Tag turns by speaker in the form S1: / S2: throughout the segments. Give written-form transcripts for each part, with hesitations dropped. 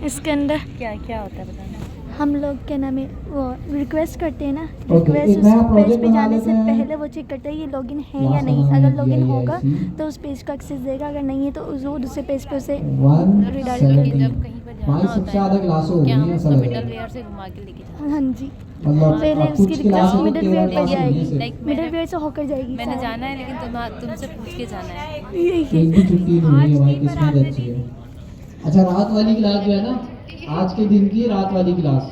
S1: इसके अंदर
S2: क्या क्या होता है बताना।
S1: हम लोग क्या नाम है वो रिक्वेस्ट करते हैं ना,
S3: Okay,
S1: रिक्वेस्ट
S3: एक नया
S1: उस पेज
S3: project
S1: पे
S3: बना
S1: जाने
S3: लेते
S1: से
S3: हैं।
S1: पहले वो चेक करता है ये लॉगिन है या
S3: क्लास
S1: नहीं।
S3: बनाने
S1: अगर
S3: की
S1: लॉगिन
S3: है,
S1: होगा
S3: IIC
S1: तो उस पेज का एक्सेस देगा, अगर नहीं है तो वो दूसरे पेज पे उसे
S3: 170
S2: जब कहीं पर जाना
S3: भाई
S2: होता
S3: सबसे
S2: है
S3: ज्यादा क्लास हो
S2: क्या
S3: गई
S2: हम
S3: है, ऐसा
S2: उसको
S3: लग रहा
S2: मिडल
S3: है।
S2: वेयर से घुमा के लेके जाते
S1: हाँ जी,
S3: मतलब
S1: पहले
S3: कुछ
S1: उसकी
S3: क्लास
S1: रिक्वेस्ट
S3: तो
S1: मिडिल
S3: 13
S1: वेयर पे
S3: क्लास होनी है
S1: जाएगी,
S3: सिर्फ।
S2: लाइक
S1: मिडिल वेयर से होकर जाएगी।
S2: मैंने जाना है लेकिन तुमसे पूछ के जाना है।
S3: एक भी छुट्टी नहीं हुई है भाई, किस्मत अच्छी है। अच्छा रात वाली क्लास जो है ना, आज के दिन की रात वाली क्लास,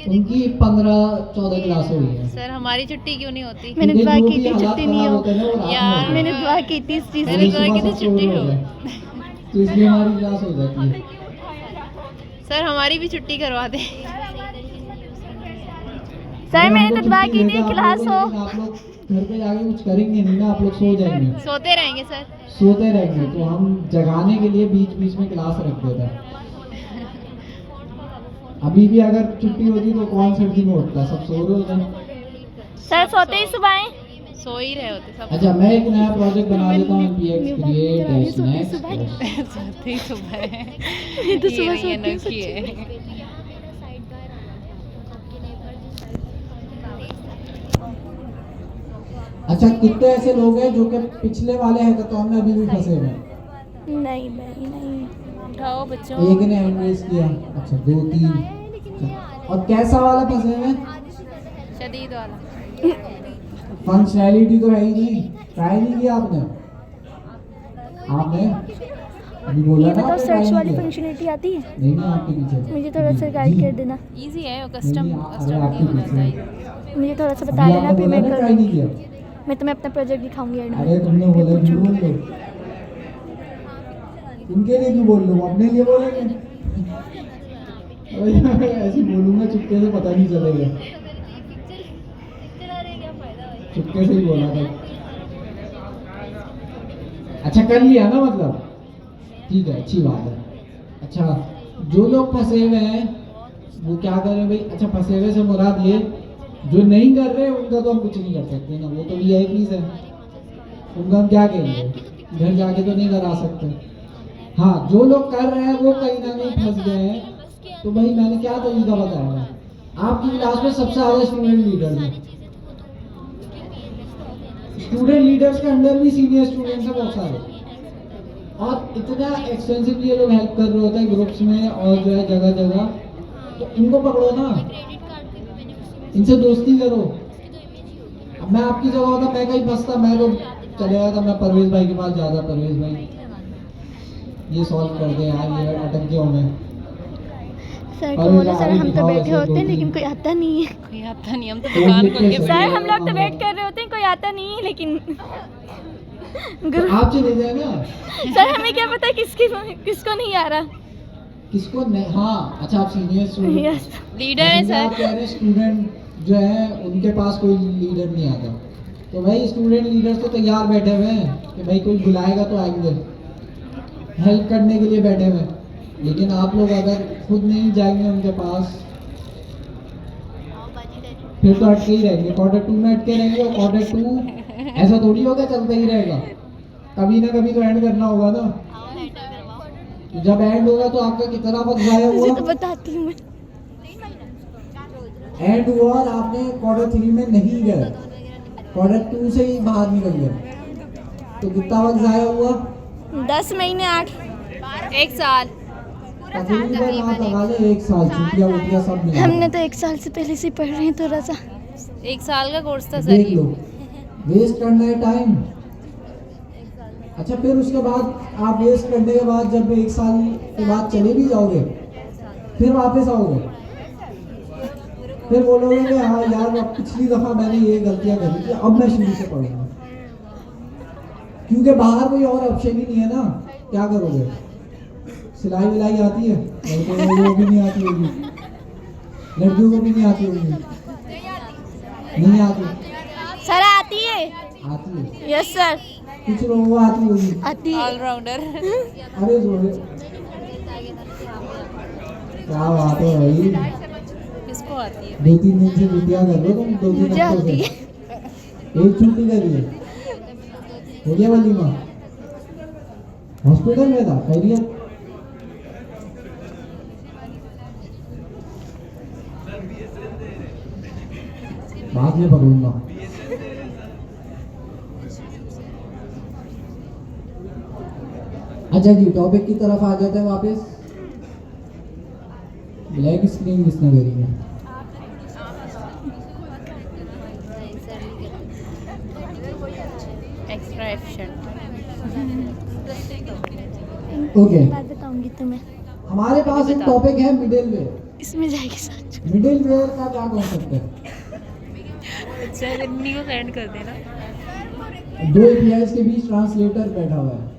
S3: उनकी 15-14 क्लास हुई है।
S2: सर हमारी छुट्टी क्यों नहीं होती?
S1: मैंने
S3: क्योंकि
S1: दुआ
S3: जो
S1: की
S3: भी
S1: थी
S3: हालात
S1: छुट्टी नहीं
S3: खराब
S1: हो,
S3: होते हैं ना, वो रात में
S2: यार,
S3: होते हैं।
S1: मैंने दुआ की थी इस चीज़
S2: मैंने
S1: की।
S2: दुआ की थी
S3: सुबह सब
S2: छुट्टी
S3: सो
S2: हो।
S3: रहे होते हैं। तो इसलिए हमारी क्लास हो जाती है।
S2: सर हमारी भी छुट्टी करवा दें।
S1: सर मैंने
S3: हम
S1: तो
S3: लोग
S1: दुआ
S3: छुट्टी
S1: की
S3: लेते
S1: थी
S3: हैं आप
S1: क्लास
S3: लोगों
S1: हो।
S3: की, लेकिन आप लोग घर पे जाके कुछ करेंगे नहीं ना, आप लोग सो जाएंगे,
S2: सोते रहेंगे सर।
S3: सोते रहेंगे। तो हम जगाने के लिए बीच बीच में क्लास रख देते हैं। अभी भी अगर छुट्टी होती तो कौन सर्दी में उठता, सब सो रहे होते हैं।
S1: सर सोते ही सुबह आए।
S2: सो ही रहे होते सब।
S3: अच्छा मैं एक नया प्रोजेक्ट बना देता हूँ, NPX
S1: मैं
S3: क्रिएट
S1: बात करा रही हूँ, सोते
S3: नेक्स्ट।
S1: सुबह।
S2: सोते ही सुबह है।
S1: ये तो सुबह
S2: ये
S1: सोती हूँ
S2: अनोखी है।
S3: अच्छा कितने ऐसे लोग हैं जो कि पिछले वाले हैकाथॉन में अभी भी फंसे हुए हैं?
S1: नहीं भाई नहीं।
S2: उठाओ बच्चों।
S3: एक ने हैंड रेज किया, अच्छा 2-3। अच्छा, और कैसा वाला फंसे हुए हैं?
S2: शदीद वाला।
S3: फंक्शनैलिटी तो है ही नहीं, ट्राई नहीं किया आपने? आपने अभी बोला
S1: ये
S3: ना
S1: बताओ
S3: आपने try
S1: सर्च
S3: नहीं
S1: वाली
S3: किया।
S1: फंक्शनलिटी आती है?
S3: नहीं नहीं आपके पीछे।
S1: मुझे थोड़ा सा गाइड कर देना।
S2: इजी है, कस्टम
S3: नहीं, अरे
S2: कस्टम
S3: आपके
S2: नहीं होता
S3: पीछे।
S2: है।
S1: मुझे थोड़ा सा बता
S3: अभी
S1: देना
S3: आपने
S1: फिर
S3: बोला
S1: मैं
S3: ना
S1: कर
S3: ट्राई नहीं
S1: लूँगी।
S3: किया।
S1: मैं तुम्हें अपना प्रोजेक्ट दिखाऊंगी एंड में।
S3: अरे तुमने
S1: फिर
S3: बोला क्यों बोल
S1: पूछूंगी।
S3: लो, उनके लिए क्यों बोल लो, अपने लिए बोलेंगे। अरे ऐसे बोलूंगा चुपके से, पता नहीं चलेगा। चुपके से ही बोला था। अच्छा कर लिया ना, मतलब ठीक है, अच्छी बात है। अच्छा जो लोग फंसे हुए हैं वो क्या करें भाई? अच्छा फंसे हुए से मुराद ये, जो नहीं कर रहे उनका तो हम कुछ नहीं कर सकते ना, वो तो VIPs है, उनका हम क्या कहेंगे, घर जाके तो नहीं करा सकते। हाँ जो लोग कर रहे हैं वो कहीं ना कहीं फंस गए हैं, तो भाई मैंने क्या तरीका बताया है? आपकी क्लास में सबसे ज्यादा स्टूडेंट लीडर्स हैं, स्टूडेंट लीडर्स के अंडर भी सीनियर स्टूडेंट्स हैं बहुत सारे, और इतना एक्सटेंसिवली ये लोग हेल्प कर रहे होते हैं ग्रुप्स में और जो है जगह जगह। तो इनको पकड़ो ना, इनसे दोस्ती करो। अब मैं आपकी जगह होता, मैं कहीं फंसता, मैं तो चले जाता, मैं परवेज भाई के पास जाता, परवेज भाई ये सॉल्व कर दे यार, ये अटक गया हूँ मैं।
S1: सर को
S3: अरे
S1: बोलो सर
S3: अरे
S1: हम तो
S3: दिखाओ
S1: बैठे
S3: ऐसे
S1: होते हैं
S3: 2-3।
S1: लेकिन कोई आता नहीं है।
S2: कोई आता नहीं, हम तो दुकान खोल के
S1: सर हम लोग तो
S3: हाँ।
S1: वेट कर रहे होते हैं, कोई आता नहीं है लेकिन
S3: तो आप चले जाए ना।
S1: सर हमें क्या पता किसको नहीं आ रहा।
S3: किसको नहीं? हाँ अच्छा आप सीनियर स्टूडेंट,
S1: यस
S2: लीडर है
S3: आप
S2: सर।
S3: कह रहे स्टूडेंट जो है उनके पास कोई लीडर नहीं आता, तो भाई स्टूडेंट लीडर्स तो तैयार बैठे हुए हैं कि भाई कोई बुलाएगा तो आएंगे, हेल्प करने के लिए बैठे हुए हैं। लेकिन आप लोग अगर खुद नहीं जाएंगे उनके पास फिर तो अटके ही रहेंगे, Q2 में अटके रहेंगे, और Q2 ऐसा थोड़ी होगा चलता ही रहेगा, कभी ना कभी तो एंड करना होगा ना। तो जब एंड होगा तो आपका कितना वक्त जाया
S1: मुझे
S3: हुआ?
S1: तो बताती हूँ मैं।
S3: एंड हुआ और आपने Q3 में नहीं गए, Q2 से ही बाहर निकल गए, तो कितना वक्त जाया हुआ?
S1: 10 महीने 8।
S2: 1 साल।
S3: तकरीबन आप लगा ले 1 साल, छुट्टियां वुट्टियां सब मिला
S1: हमने तो 1 साल से पहले से पढ़ रहे हैं थोड़ा सा।
S2: 1 साल का कोर्स था सर
S3: देख
S2: ये।
S3: लो, वेस्ट करना है टाइम। अच्छा फिर उसके बाद आप वेस्ट करने के बाद जब 1 साल के बाद चले भी जाओगे, फिर वापस आओगे, फिर बोलोगे कि हाँ यार अब पिछली दफा मैंने ये गलतियां करी थी, अब मैं शुरू से पढ़ूंगा, क्योंकि बाहर कोई और ऑप्शन ही नहीं है ना। क्या करोगे? सिलाई विलाई आती है? लड़कों को भी नहीं आती होगी, लड़कियों को भी नहीं आती होगी, नहीं आती?
S1: सर आती है।
S3: आती है,
S1: यस सर
S3: कुछ लोगों को आती होगी।
S1: आती है।
S2: ऑलराउंडर।
S3: अरे जोड़े, क्या बात है भाई,
S2: किसको आती है?
S3: 2-3 दिन से छुट्टियां कर लो तुम, 2-3
S1: मुझे
S3: हफ्तों
S1: आती
S3: से
S1: है।
S3: एक छुट्टी करी है, हो गया वलीमा? हॉस्पिटल में था? खैरियत? बाद में पकड़ूंगा। अच्छा जी, टॉपिक की तरफ आ जाते हैं वापस। ब्लैक स्क्रीन किसने करी है?
S2: Extra efficient.
S3: ओके,
S1: बात बताऊंगी तुम्हें।
S3: हमारे पास एक टॉपिक है मिडिलवेयर।
S1: इसमें जाएगी सच।
S3: मिडिलवेयर का क्या कॉन्सेप्ट है?
S2: अच्छा, इन्हीं को सेंड कर देना।
S3: दो एपीआईज के बीच ट्रांसलेटर बैठा हुआ है।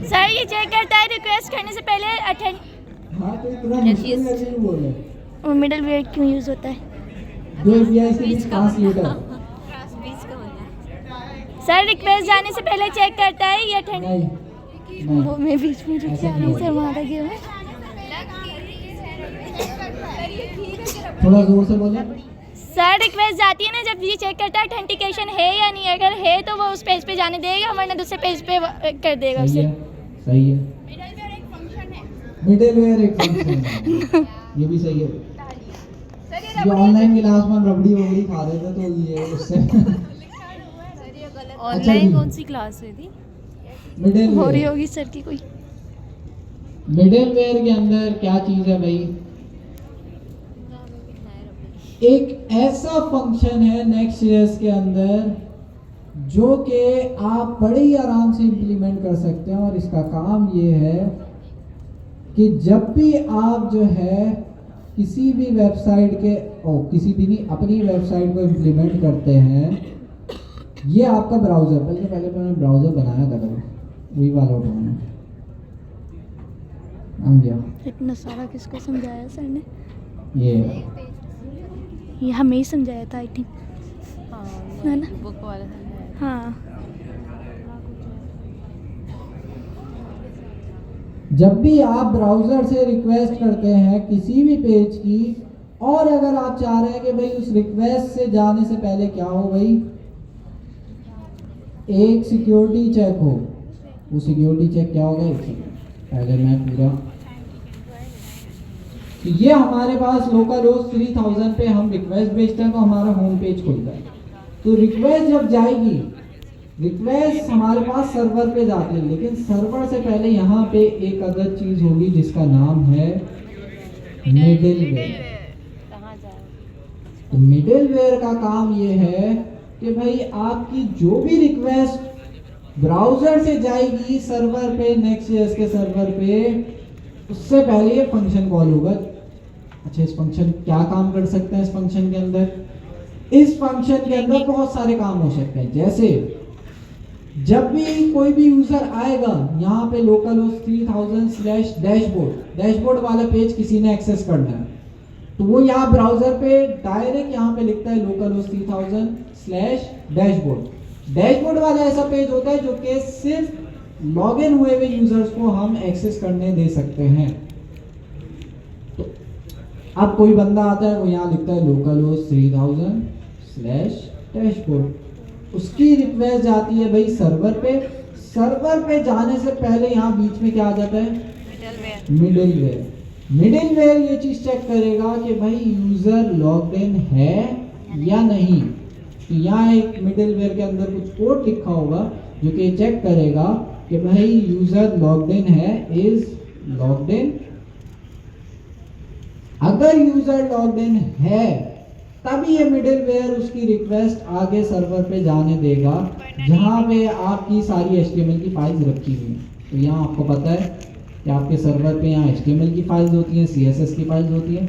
S1: सर ये चेक करता है रिक्वेस्ट करने से पहले अटेंड।
S3: हाँ, तो इतना मुश्किल नहीं बोले।
S1: वो मिडिल वेयर क्यों यूज होता है?
S3: दो एपीआईज के बीच ट्रांसलेटर।
S1: सर रिक्वेस्ट जाने से पहले चेक करता है ये अटेंड।
S3: नहीं,
S1: वो मैं बीच में रुक
S3: ऐसा
S1: जा
S3: नहीं
S1: रही सर, वहाँ लगे हुए।
S3: थोड़ा जोर से बोले।
S1: सर रिक्वेस्ट जाती है ना, जब ये चेक करता है ऑथेंटिकेशन है या नहीं, अगर है तो वो उस पेज पे जाने देगा, वरना दूसरे पेज पे कर देगा
S3: सही
S1: उसे।
S3: है, सही है। मिडिलवेयर एक फंक्शन है। ये भी सही है। ये ऑनलाइन क्लास में रबड़ी वबड़ी खा रहे थे तो ये उससे। अच्छा जी।
S2: ऑनलाइन कौन सी क्लास हुई थी?
S1: हो रही
S3: मिडिलवेयर,
S1: होगी सर की कोई।
S3: मिडिलवेयर के अंदर क्या चीज है भाई? एक ऐसा फंक्शन है नेक्स्ट.js के अंदर जो कि आप बड़े ही आराम से इंप्लीमेंट कर सकते हैं, और इसका काम ये है कि जब भी आप जो है किसी भी वेबसाइट के किसी भी नहीं अपनी वेबसाइट को इंप्लीमेंट करते हैं, ये आपका ब्राउज़र, पहले मैंने ब्राउज़र बनाया था कभी, वही वाला उठाना आ गया।
S1: इतना सारा किसको समझाया सर ने?
S3: ये
S1: हमें ही समझाया था आई थिंक, है ना?
S2: बुक वाला समझाया।
S1: हाँ।
S3: जब भी आप ब्राउज़र से रिक्वेस्ट करते हैं किसी भी पेज की, और अगर आप चाह रहे हैं कि भाई उस रिक्वेस्ट से जाने से पहले क्या हो भाई, एक सिक्योरिटी चेक हो। वो सिक्योरिटी चेक क्या होगा? एक सेकंड, पहले मैं पूरा, तो ये हमारे पास लोकल होस्ट 3000 पे हम रिक्वेस्ट भेजते हैं तो हमारा होम पेज खुलता है। तो रिक्वेस्ट जब जाएगी, रिक्वेस्ट हमारे पास सर्वर पे जाती है, लेकिन सर्वर से पहले यहाँ पे एक अदर चीज होगी जिसका नाम है मिडिलवेयर।
S2: कहाँ जाए?
S3: तो मिडिलवेयर का काम ये है कि भाई आपकी जो भी रिक्वेस्ट ब्राउजर से जाएगी सर्वर पे, नेक्स्ट.js के सर्वर पे, उससे पहले ये फंक्शन कॉल होगा। अच्छा, इस फंक्शन क्या काम कर सकते हैं? इस फंक्शन के अंदर, इस फंक्शन के अंदर बहुत सारे काम हो सकते हैं। जैसे जब भी कोई भी यूजर आएगा, यहाँ पे लोकल होस्ट 3000/डैशबोर्ड, डैशबोर्ड वाला पेज किसी ने एक्सेस करना है, तो वो यहाँ ब्राउजर पे डायरेक्ट यहाँ पे लिखता है लोकल होस्ट 3000/डैशबोर्ड। डैशबोर्ड वाला ऐसा पेज होता है जो कि सिर्फ लॉगिन हुए हुए यूजर्स को हम एक्सेस करने दे सकते हैं। तो अब कोई बंदा आता है, वो यहाँ लिखता है लोकल होस्ट 3000/डैशबोर्ड, उसकी रिक्वेस्ट जाती है भाई सर्वर पे। सर्वर पे जाने से पहले यहाँ बीच में क्या आ जाता है? मिडिलवेयर। मिडिलवेयर ये चीज चेक करेगा कि भाई यूजर लॉग्ड इन है या नहीं। तो यहाँ एक मिडिलवेयर के अंदर कुछ कोड लिखा होगा जो कि चेक करेगा कि भाई यूजर लॉग्ड इन है, इज लॉग्ड इन। अगर यूजर लॉग्ड इन है तभी ये मिडिलवेयर उसकी रिक्वेस्ट आगे सर्वर पे जाने देगा, जहां पे आपकी सारी HTML की फाइल्स रखी हुई हैं। तो यहाँ आपको पता है कि आपके सर्वर पे यहाँ HTML की फाइल्स होती हैं, CSS की फाइल्स होती हैं,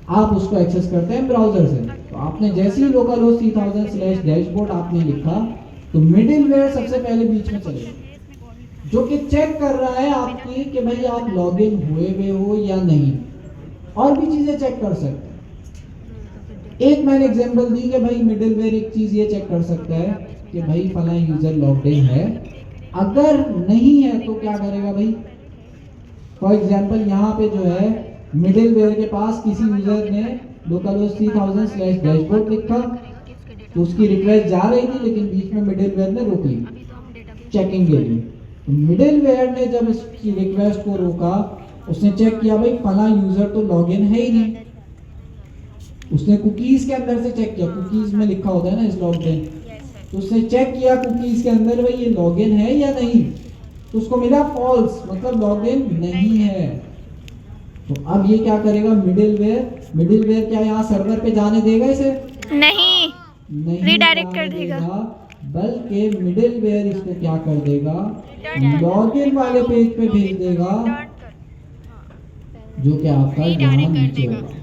S3: आप उसको एक्सेस करते हैं ब्राउजर से। तो आपने जैसे ही लोकल होस्ट 3000/डैशबोर्ड आपने लिखा, तो मिडिलवेयर सबसे पहले बीच में चलेगा, जो कि चेक कर रहा है आपकी कि भाई आप लॉगिन हुए हो या नहीं, और भी चीजें चेक कर सकते हैं। एक मैंने एग्जांपल दी कि भाई मिडिलवेयर एक चीज ये चेक कर सकता है कि भाई फला यूजर लॉग्ड इन है, अगर नहीं है तो क्या करेगा भाई? फॉर एग्जांपल यहाँ पे जो है मिडिलवेयर के पास किसी यूजर ने लोकल होस्ट 3000/डैशबोर्ड लिखा, तो उसकी रिक्वेस्ट जा रही थी, लेकिन बीच में मिडिलवेयर ने रोक ली चेकिंग के लिए। तो मिडिलवेयर ने जब इसकी रिक्वेस्ट को रोका, उसने चेक किया भाई फला यूजर तो लॉगिन है ही नहीं, उसने कुकीज के अंदर से चेक किया, कुकीज में लिखा होता है ना इस लॉगिन, तो उसने चेक किया कुकीज के अंदर भाई ये लॉगिन है या नहीं, तो उसको मिला फॉल्स, मतलब लॉगिन नहीं है। तो अब ये क्या करेगा, मिडिलवेयर क्या यहाँ सर्वर पे जाने देगा इसे?
S1: नहीं,
S3: नहीं
S1: रीडायरेक्ट
S3: जाने
S1: कर देगा।
S3: बल्कि मिडिलवेयर इसको क्या कर देगा, लॉगिन वाले पेज पे भेज देगा, जो कि आपका यहाँ नीचे होगा,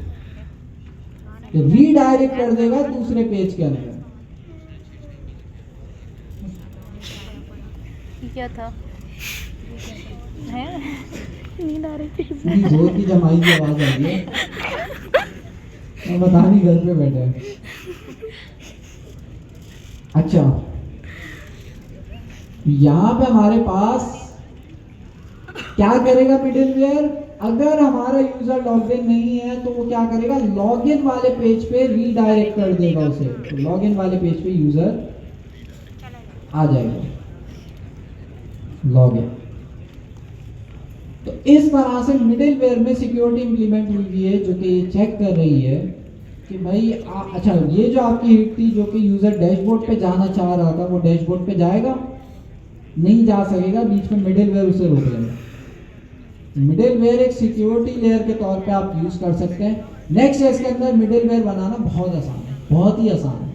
S3: तो रीडायरेक्ट कर देगा दूसरे पेज के अंदर।
S2: क्या था है
S1: नींद आ रही थी।
S3: इतनी जोर की जमाई की आवाज आ रही है, मैं बता नहीं, घर पे बैठे हैं। अच्छा, यहाँ पे हमारे पास क्या करेगा मिडिलवेयर, अगर हमारा यूजर लॉगिन नहीं है तो वो क्या करेगा, लॉगिन वाले पेज पे रीडायरेक्ट कर देगा उसे, तो लॉगिन वाले पेज पे यूजर आ जाएगा लॉगिन। तो इस तरह से मिडिलवेयर में सिक्योरिटी इंप्लीमेंट हुई है, जो कि ये चेक कर रही है कि भाई अच्छा, ये जो आपकी हिट थी जो कि यूजर डैशबोर्ड पे जाना चाह रहा था, वो डैशबोर्ड पे जाएगा नहीं जा सकेगा, बीच में मिडिलवेयर उसे रोक लेगा। मिडिलवेयर एक सिक्योरिटी लेयर के तौर पे आप यूज कर सकते हैं। नेक्स्ट.js के अंदर मिडिलवेयर बनाना बहुत आसान है, बहुत ही आसान है।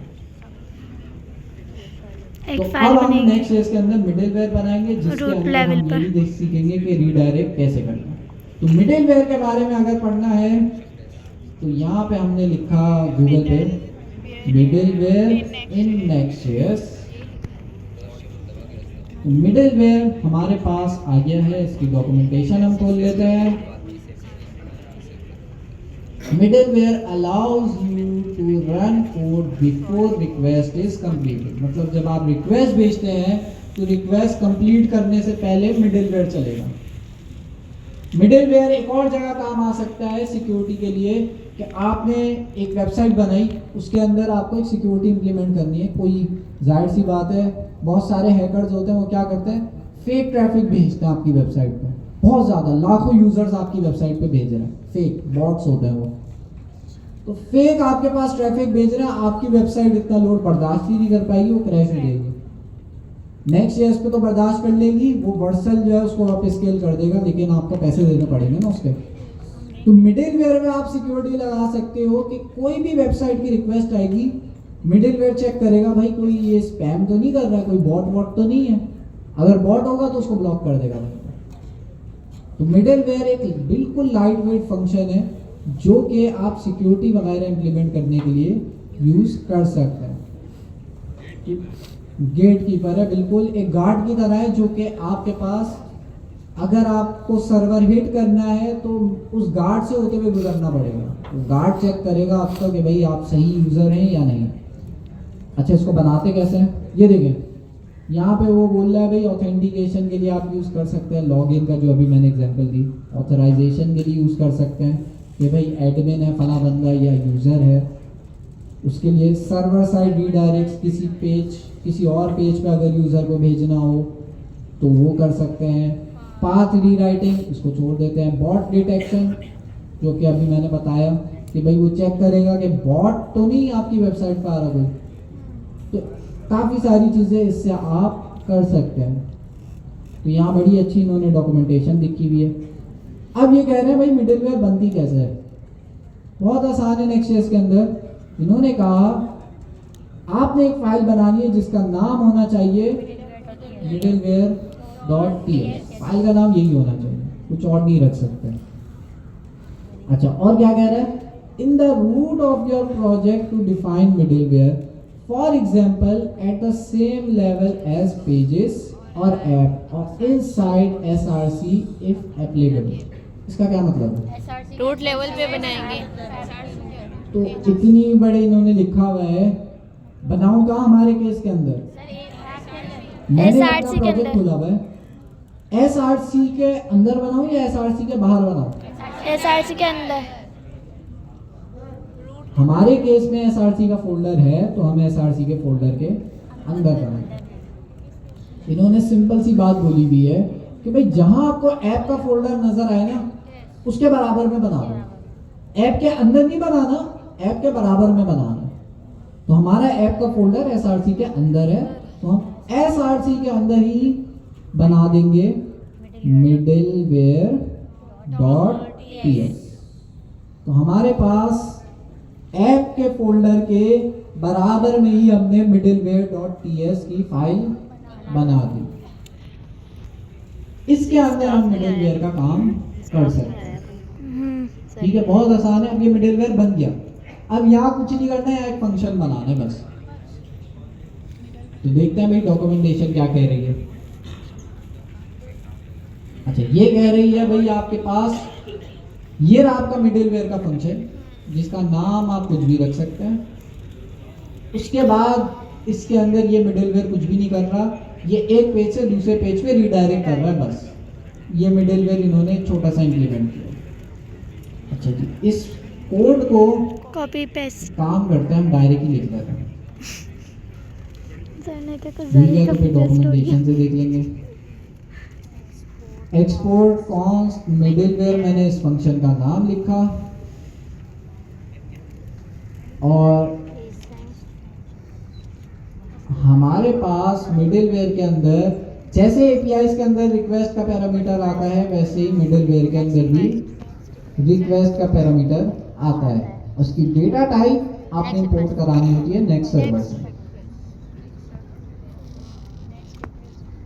S1: एक
S3: तो
S1: फाइल
S3: अब हम
S1: बनेगी
S3: नेक्स्ट.js के अंदर मिडिलवेयर बनाएंगे, जिसके
S1: रूट
S3: अंदर
S1: लेवल
S3: हम
S1: पर।
S3: ये भी सीखेंगे कि रीडायरेक्ट कैसे करना है। तो मिडिलवेयर के बारे में अगर पढ़ना है तो यहाँ पे हमने लिखा गूगल पे मिडिलवेयर इन नेक्स्ट.js। मिडिलवेयर हमारे पास आ गया है, इसकी डॉक्यूमेंटेशन हम खोल लेते हैं। Middleware allows you to run code before request is completed, मतलब जब आप रिक्वेस्ट भेजते हैं तो रिक्वेस्ट कंप्लीट करने से पहले मिडिलवेयर चलेगा। मिडिलवेयर एक और जगह काम आ सकता है सिक्योरिटी के लिए, कि आपने एक वेबसाइट बनाई, उसके अंदर आपको एक सिक्योरिटी इंप्लीमेंट करनी है। कोई जाहिर सी बात है, बहुत सारे हैकर्स होते हैं, वो क्या करते हैं, फेक ट्रैफिक भेजते हैं आपकी वेबसाइट पे, बहुत ज़्यादा लाखों यूजर्स आपकी वेबसाइट पे भेज रहे हैं, फेक बॉट्स होते हैं वो। तो फेक आपके पास ट्रैफिक भेज रहे हैं, आपकी वेबसाइट इतना लोड बर्दाश्त ही नहीं कर पाएगी, वो क्रैश हो जाएगी। नेक्स्ट.js पे तो बर्दाश्त कर लेगी, वो वर्सल जो है उसको आप स्केल कर देगा, लेकिन आपको पैसे देने पड़ेंगे ना उसके। तो मिडिलवेयर में आप सिक्योरिटी लगा सकते हो कि कोई भी वेबसाइट की रिक्वेस्ट आएगी, मिडिलवेयर चेक करेगा भाई कोई ये स्पैम तो नहीं कर रहा है, कोई बॉट तो नहीं है, अगर बॉट होगा तो उसको ब्लॉक कर देगा। तो मिडिलवेयर एक बिल्कुल लाइट वेट फंक्शन है, जो कि आप सिक्योरिटी वगैरह इंप्लीमेंट करने के लिए यूज कर सकते हैं। गेट कीपर है, बिल्कुल एक गार्ड की तरह है, जो कि आपके पास अगर आपको सर्वर हिट करना है तो उस गार्ड से होते हुए गुजरना पड़ेगा। तो गार्ड चेक करेगा आपका कि भाई आप सही यूजर हैं या नहीं। अच्छा, इसको बनाते कैसे हैं, ये देखें यहाँ पे वो बोल रहा है भाई ऑथेंटिकेशन के लिए आप यूज़ कर सकते हैं लॉगिन का, जो अभी मैंने एग्जांपल दी। ऑथराइजेशन के लिए यूज़ कर सकते हैं कि भाई एडमिन है फला बंदा या यूज़र है, उसके लिए सर्वर साइड रीडायरेक्ट किसी और पेज पे अगर यूज़र को भेजना हो तो वो कर सकते हैं। पाथ रीराइटिंग, इसको छोड़ देते हैं। बॉट डिटेक्शन, जो कि अभी मैंने बताया कि भाई वो चेक करेगा कि बॉट तो नहीं आपकी वेबसाइट पर आ रहा कोई। तो काफ़ी सारी चीज़ें इससे आप कर सकते हैं। तो यहाँ बड़ी अच्छी इन्होंने डॉक्यूमेंटेशन लिखी हुई है। अब ये कह रहे हैं भाई मिडिलवेयर बनती कैसे है, बहुत आसान है। नेक्स्ट.js के अंदर इन्होंने कहा आपने एक फाइल बनानी है जिसका नाम होना चाहिए middleware.ts, फाइल का नाम यही होना चाहिए, कुछ और नहीं रख सकते। अच्छा, और क्या कह रहा है, in the root of your project to define middleware, for example at the same level as pages और ऐप और इनसाइड SRC इफ एप्लीकेबल। इसका क्या मतलब है,
S1: रूट लेवल पे बनाएंगे।
S3: तो इतनी बड़े इन्होंने लिखा हुआ है, बनाऊं कहाँ हमारे केस के अंदर, मैंने अपना
S1: SRC के
S3: प्रोजेक्ट
S1: अंदर।
S3: खोला हुआ है, SRC के अंदर बनाऊं या SRC के बाहर बनाऊं।
S1: SRC के अंदर।
S3: हमारे केस में SRC का फोल्डर है तो हम SRC के फोल्डर के अंदर बनाएंगे। इन्होंने सिंपल सी बात बोली भी है कि भाई जहां आपको ऐप का फोल्डर नजर आए ना, उसके बराबर में बना दो। ऐप के अंदर नहीं बनाना, ऐप के बराबर में बनाना है। तो हमारा ऐप का फोल्डर SRC के अंदर है, तो हम SRC के अंदर ही बना देंगे middleware.ts। तो हमारे पास ऐप के फोल्डर के बराबर में ही हमने middleware.ts की फाइल बना दी। इसके अंदर हम मिडिलवेयर का काम कर सकते हैं। ठीक है, बहुत आसान है। अब ये मिडिलवेयर बन गया। अब यहाँ कुछ नहीं करना है, एक फंक्शन बनाना है बस। तो देखते हैं भाई डॉक्यूमेंटेशन क्या कह रही है। अच्छा, ये कह रही है भाई आपके पास ये रहा आपका मिडिलवेयर का फंक्शन, जिसका नाम आप कुछ भी रख सकते हैं। उसके बाद इसके अंदर ये मिडिलवेयर कुछ भी नहीं कर रहा, ये एक पेज से दूसरे पेज पे रीडायरेक्ट कर रहा है बस। ये मिडिलवेयर इन्होंने छोटा सा इंप्लीमेंट किया। अच्छा जी, इस कोड को
S1: कॉपी पेस्ट
S3: काम करते हैं हम डायरेक्टली लिख देते हैं।
S1: कुछ
S3: वीडियो तो फिर डॉक्यूमेंटेशन से देख लेंगे। एक्सपोर्ट कॉन्स्ट मिडिलवेयर, मैंने इस फंक्शन का नाम लिखा और हमारे पास मिडिलवेयर के अंदर जैसे एपीआईज के अंदर रिक्वेस्ट का पैरामीटर आता है, वैसे ही मिडिलवेयर के अंदर भी रिक्वेस्ट का पैरामीटर आता है। उसकी डेटा टाइप आपने इंपोर्ट करानी होती है नेक्स्ट सर्वर से।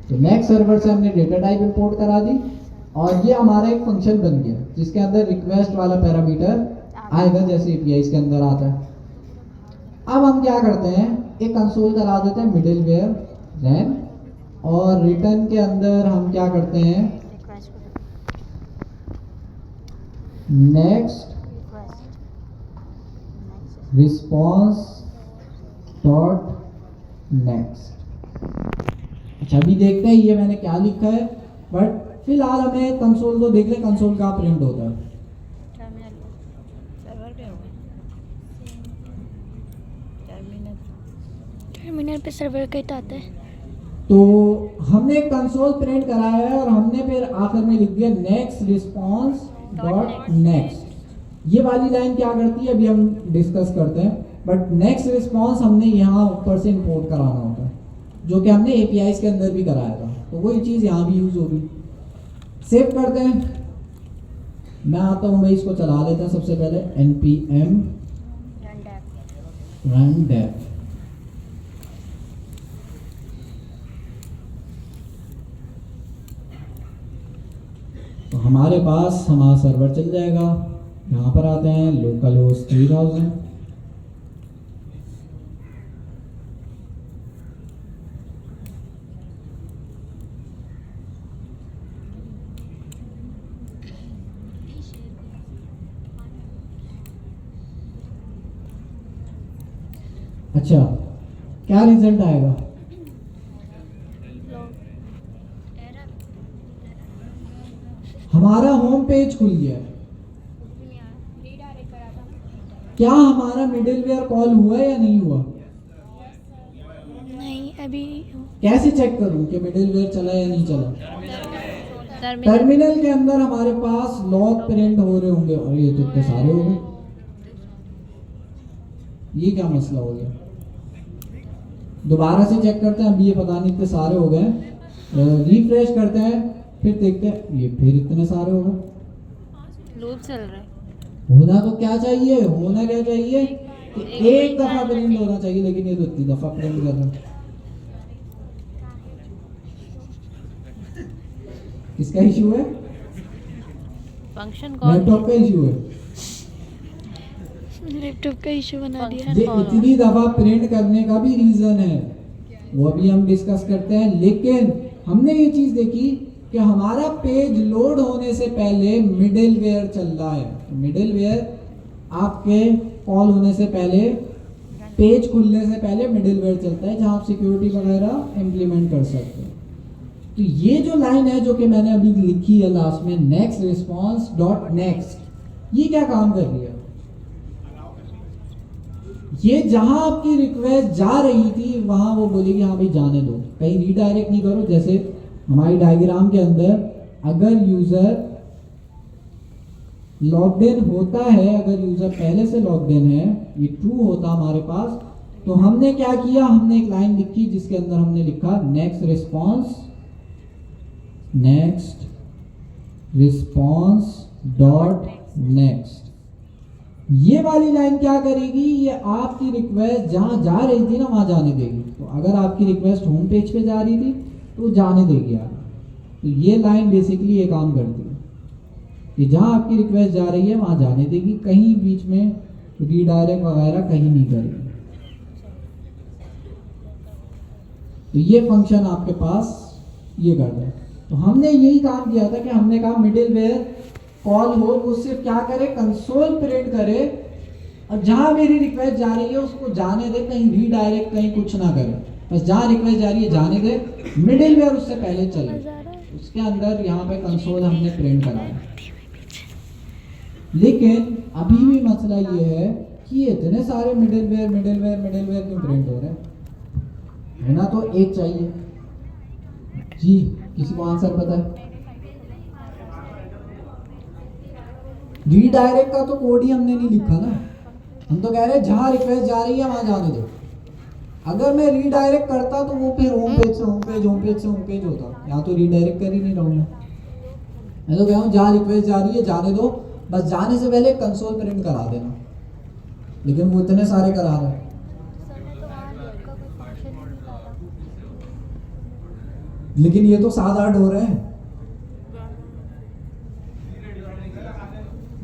S3: तो नेक्स्ट सर्वर से हमने डेटा टाइप इंपोर्ट करा दी और ये हमारा एक फंक्शन बन गया जिसके अंदर रिक्वेस्ट वाला पैरामीटर आएगा जैसे एपीआईज के अंदर आता है। अब हम क्या करते हैं, एक कंसोल करा देते हैं मिडिलवेयर रैन, और रिटर्न के अंदर हम क्या करते हैं, नेक्स्ट रिस्पॉन्स डॉट नेक्स्ट। अच्छा, अभी देखते हैं ये मैंने क्या लिखा है, बट फिलहाल हमें कंसोल तो देख ले, कंसोल का प्रिंट होता है।
S1: टर्मिनल पे सर्वर का आता है।
S3: तो हमने एक कंसोल प्रिंट कराया है और हमने फिर आखिर में लिख दिया नेक्स्ट रिस्पॉन्स डॉट नेक्स्ट। ये वाली लाइन क्या करती है अभी हम डिस्कस करते हैं, बट नेक्स्ट रिस्पॉन्स हमने यहाँ ऊपर से इंपोर्ट कराना होता है, जो कि हमने एपीआईज के अंदर भी कराया था। तो वही चीज़ यहाँ भी यूज होगी। सेव करते हैं, मैं आता हूँ भाई, इसको चला लेते हैं। सबसे पहले npm run dev। तो हमारे पास हमारा सर्वर चल जाएगा। यहाँ पर आते हैं, लोकल होस्ट 3000। अच्छा, क्या रिजल्ट आएगा? हमारा होम पेज खुल गया। क्या हमारा मिडिलवेयर कॉल हुआ या नहीं हुआ?
S1: नहीं, अभी
S3: कैसे चेक करूं कि मिडिलवेयर चला या नहीं चला? टर्मिनल के अंदर हमारे पास लॉग प्रिंट हो रहे होंगे, और ये तो इतने सारे हो गए। ये क्या मसला हो गया? दोबारा से चेक करते हैं। अभी ये पता नहीं इतने सारे हो गए। रिफ्रेश करते हैं, फिर देखते हैं ये फिर इतने सारे हो गए।
S2: लूप चल रहा है।
S3: होना तो क्या चाहिए, होना क्या चाहिए कि एक दफा प्रिंट होना चाहिए, लेकिन ये तो इतनी दफा प्रिंट कर रहा है। किसका इशू है?
S2: फंक्शन कॉल,
S3: लैपटॉप का इशू है।
S1: लैपटॉप का इशू बना दिया।
S3: ये इतनी दफा प्रिंट करने का भी रीजन है, वो अभी हम डिस्कस करते हैं। लेकिन हमने ये चीज देखी कि हमारा पेज लोड होने से पहले मिडिलवेयर चल रहा है। मिडिलवेयर आपके कॉल होने से पहले, पेज खुलने से पहले मिडिलवेयर चलता है, जहां आप सिक्योरिटी वगैरह इंप्लीमेंट कर सकते हैं। तो ये जो लाइन है जो कि मैंने अभी लिखी है लास्ट में, नेक्स्ट रिस्पॉन्स डॉट नेक्स्ट, ये क्या काम कर रही है? ये जहां आपकी रिक्वेस्ट जा रही थी वहां वो बोलेगी हाँ भाई जाने दो, कहीं रीडायरेक्ट नहीं करो। जैसे हमारी डायग्राम के अंदर अगर यूजर लॉग्ड इन होता है, अगर यूजर पहले से लॉग्ड इन है, ये ट्रू होता हमारे पास, तो हमने क्या किया, हमने एक लाइन लिखी जिसके अंदर हमने लिखा नेक्स्ट रिस्पॉन्स डॉट नेक्स्ट। ये वाली लाइन क्या करेगी, ये आपकी रिक्वेस्ट जहां जा रही थी ना वहां जाने देगी। तो अगर आपकी रिक्वेस्ट होम पेज पे जा रही थी तो जाने देगी आगे। तो ये लाइन बेसिकली ये काम करती है कि जहां आपकी रिक्वेस्ट जा रही है वहां जाने देगी, कहीं बीच में रीडायरेक्ट वगैरह कहीं नहीं करेगी। तो ये फंक्शन आपके पास ये करता है। तो हमने यही काम किया था कि हमने कहा मिडिलवेयर कॉल हो वो सिर्फ क्या करे, कंसोल प्रिंट करे, और जहां मेरी रिक्वेस्ट जा रही है उसको जाने दे, कहीं रीडायरेक्ट कहीं कुछ ना करे, बस जहां रिक्वेस्ट जा रही है जाने दे, मिडिलवेयर उससे पहले चले। उसके अंदर यहाँ पे कंसोल हमने प्रिंट कराया। लेकिन अभी भी मसला ये है कि इतने सारे मिडिलवेयर क्यों प्रिंट हो रहे हैं, है ना? तो एक चाहिए जी, किसी को आंसर पता है? रीडायरेक्ट का तो कोड ही हमने नहीं लिखा ना, हम तो कह रहे हैं जहां रिक्वेस्ट जा रही है वहां जाने दो। अगर मैं रीडायरेक्ट करता तो वो फिर होम पेज से होम पेज होता, यहाँ तो रीडायरेक्ट कर ही नहीं रहा हूँ मैं तो कह रहा हूँ जहाँ रिक्वेस्ट जा रही है जाने दो, बस जाने से पहले कंसोल प्रिंट करा देना। लेकिन वो इतने सारे करा रहे हैं, लेकिन ये तो 7-8 हो रहे हैं।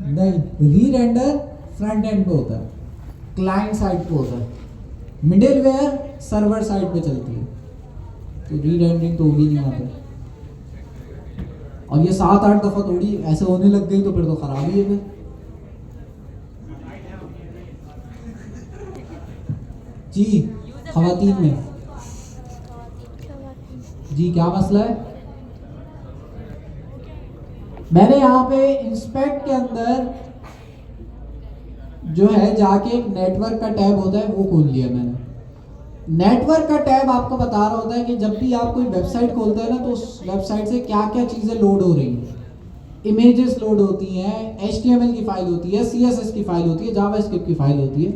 S3: नहीं, री रेंडर फ्रंट एंड पे होता है, क्लाइंट साइड पे होता है, मिडिलवेयर सर्वर साइड पे चलती है, तो री रेंडरिंग तो होगी नहीं वहाँ पे। और ये 7-8 दफा थोड़ी ऐसे होने लग गई तो फिर तो खराब ही है फिर। जी खवातीन में जी क्या मसला है? मैंने यहाँ पे इंस्पेक्ट के अंदर जो है जाके एक नेटवर्क का टैब होता है वो खोल लिया मैंने। नेटवर्क का टैब आपको बता रहा होता है कि जब भी आप कोई वेबसाइट खोलते हैं ना तो उस वेबसाइट से क्या क्या चीज़ें लोड हो रही हैं। इमेजेस लोड होती हैं, HTML की फाइल होती है, CSS की फाइल होती है, जावास्क्रिप्ट की फाइल होती है।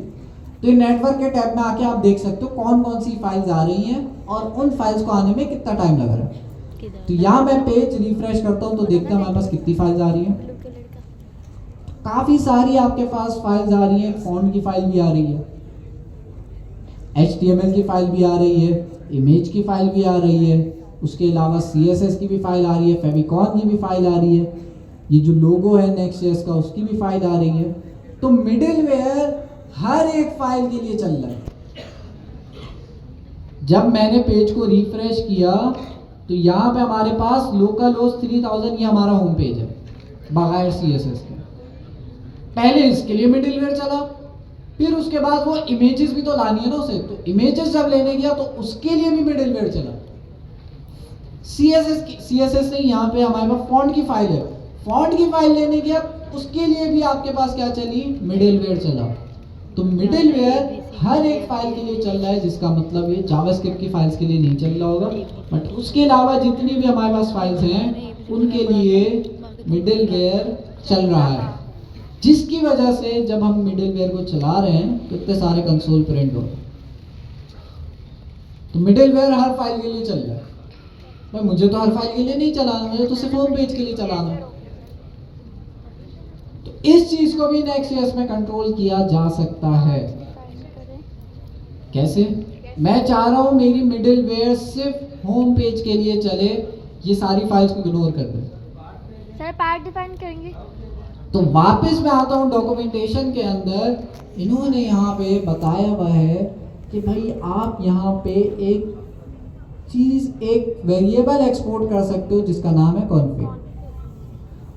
S3: तो ये नेटवर्क के टैब में आके आप देख सकते हो कौन कौन सी फाइल्स आ रही हैं और उन फाइल्स को आने में कितना टाइम लग रहा है। तो यहाँ मैं पेज रिफ्रेश करता हूँ तो देखता हूँ हमारे पास कितनी फाइल्स आ रही हैं। काफ़ी सारी आपके पास फाइल्स आ रही हैं, फॉन्ट की फाइल भी आ रही है, HTML की फाइल भी आ रही है, इमेज की फाइल भी आ रही है, उसके अलावा CSS की भी फाइल आ रही है, फेविकॉन की भी फाइल आ रही है, ये जो लोगो है नेक्स्ट.js का उसकी भी फाइल आ रही है। तो मिडिलवेयर हर एक फाइल के लिए चल रहा है। जब मैंने पेज को रिफ्रेश किया तो यहाँ पे हमारे पास लोकल होस्ट 3000 ये हमारा होम पेज है बगैर CSS के। पहले इसके लिए मिडिलवेयर चला, फिर उसके बाद वो इमेजेस भी तो लानी है ना उसे, तो इमेजेस जब लेने गया तो उसके लिए भी मिडिलवेयर चला। CSS नहीं, यहाँ पे हमारे पास फॉन्ट की फाइल है, फॉन्ट की फाइल लेने गया उसके लिए भी आपके पास क्या चली, मिडिलवेयर चला। तो मिडिलवेयर हर एक फाइल के लिए चल रहा है, जिसका मतलब ये जावास्क्रिप्ट की फाइल्स के लिए नहीं चल रहा होगा, बट उसके अलावा जितनी भी हमारे पास फाइल्स हैं उनके लिए मिडिलवेयर चल रहा है, जिसकी वजह से जब हम मिडिलवेयर को चला रहे हैं तो इतने सारे कंसोल प्रिंट हो रहे हैं। तो मिडिलवेयर हर फाइल के लिए चल रहा है। भाई मुझे तो हर फाइल के लिए नहीं चलाना, मुझे तो सिर्फ होम पेज के लिए चलाना है। तो इस चीज को भी नेक्स्ट.js में कंट्रोल किया जा सकता है। कैसे? मैं चाह रहा हूं मेरी मिडिलवेयर सिर्फ होम पेज के लिए चले, ये सारी फाइल्स को इग्नोर कर दे।
S1: सर पार्ट डिफाइन करेंगे
S3: तो वापस मैं आता हूं डॉक्यूमेंटेशन के अंदर, इन्होंने यहाँ पे बताया हुआ है कि भाई आप यहाँ पे एक चीज, एक वेरिएबल एक्सपोर्ट कर सकते हो जिसका नाम है कॉन्फिग,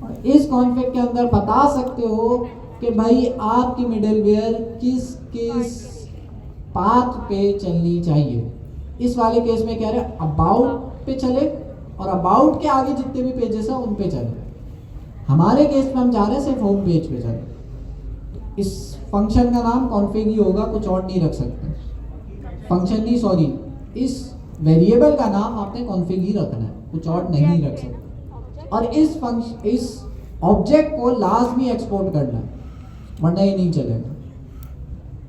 S3: और इस कॉन्फिग के अंदर बता सकते हो कि भाई आपकी मिडिलवेयर किस किस पाथ पे चलनी चाहिए। इस वाले केस में कह रहे हैं अबाउट पे चले, और अबाउट के आगे जितने भी पेजेस हैं उन पे चले। हमारे केस में हम जा रहे हैं सिर्फ होम पेज पे चले। इस फंक्शन का नाम कॉन्फिग ही होगा, कुछ और नहीं रख सकते। फंक्शन नहीं, सॉरी, इस वेरिएबल का नाम आपने कॉन्फिग ही रखना है, कुछ और नहीं रख सकते। और इस ऑब्जेक्ट को लाजमी एक्सपोर्ट करना है, वरना ये नहीं चलेगा।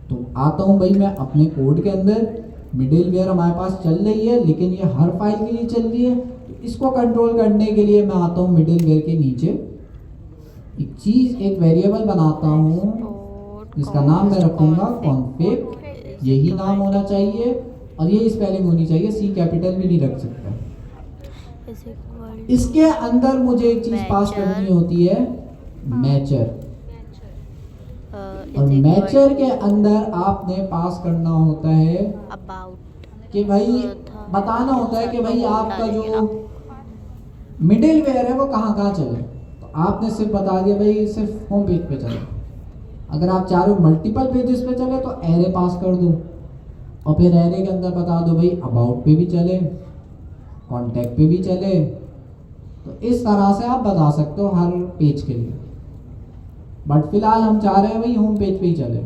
S3: तो आता हूँ भाई मैं अपने कोड के अंदर, मिडिल वेयर हमारे पास चल रही है, लेकिन ये हर फाइल के लिए चल रही है। तो इसको कंट्रोल करने के लिए मैं आता हूँ मिडिल वेयर के नीचे, एक चीज़, एक वेरिएबल बनाता हूँ जिसका नाम मैं रखूँगा कॉन्फिग। यही नाम होना चाहिए और यही स्पेलिंग होनी चाहिए, सी कैपिटल भी नहीं रख सकता। इसके अंदर मुझे एक चीज़ पास करनी होती है, मैचर। और मैचर के अंदर आपने पास करना होता है कि भाई बताना होता है कि भाई आपका जो मिडिल वेयर है वो कहाँ कहाँ चले। तो आपने सिर्फ बता दिया भाई सिर्फ होम पेज पे चले। अगर आप चाह रहे हो मल्टीपल पेजेस पे चले तो एरे पास कर दो, और फिर एरे के अंदर बता दो भाई अबाउट पे भी चले, कॉन्टैक्ट पे भी चले। तो इस तरह से आप बता सकते हो हर पेज के लिए। बट फिलहाल हम चाह रहे हैं भाई होम पेज पे ही चले।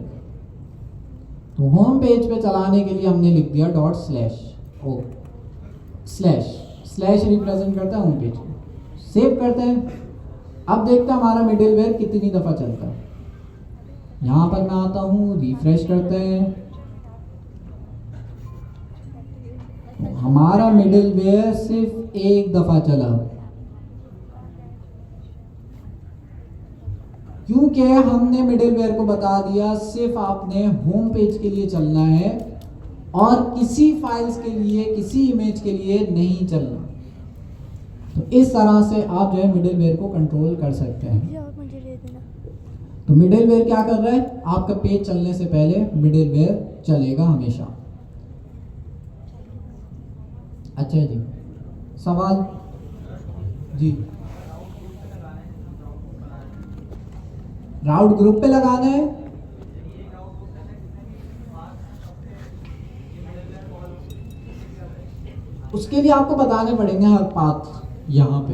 S3: तो होम पेज पे चलाने के लिए हमने लिख दिया dot slash O, slash represent करता है होम पेज को। सेव करते हैं। अब देखते हैं हमारा मिडिल वेयर कितनी दफ़ा चलता है। यहाँ पर मैं आता हूँ, रिफ्रेश करते हैं, तो हमारा मिडिल वेयर सिर्फ एक दफ़ा चला, क्योंकि हमने मिडिल वेयर को बता दिया सिर्फ आपने होम पेज के लिए चलना है और किसी फाइल्स के लिए, किसी इमेज के लिए नहीं चलना। तो इस तरह से आप जो है मिडिल वेयर को कंट्रोल कर सकते हैं। तो मिडिल वेयर क्या कर रहा है, आपका पेज चलने से पहले मिडिल वेयर चलेगा हमेशा। अच्छा जी, सवाल जी। राउट ग्रुप पे लगाना है, उसके लिए आपको बताने पड़ेंगे हर पाथ। यहाँ पे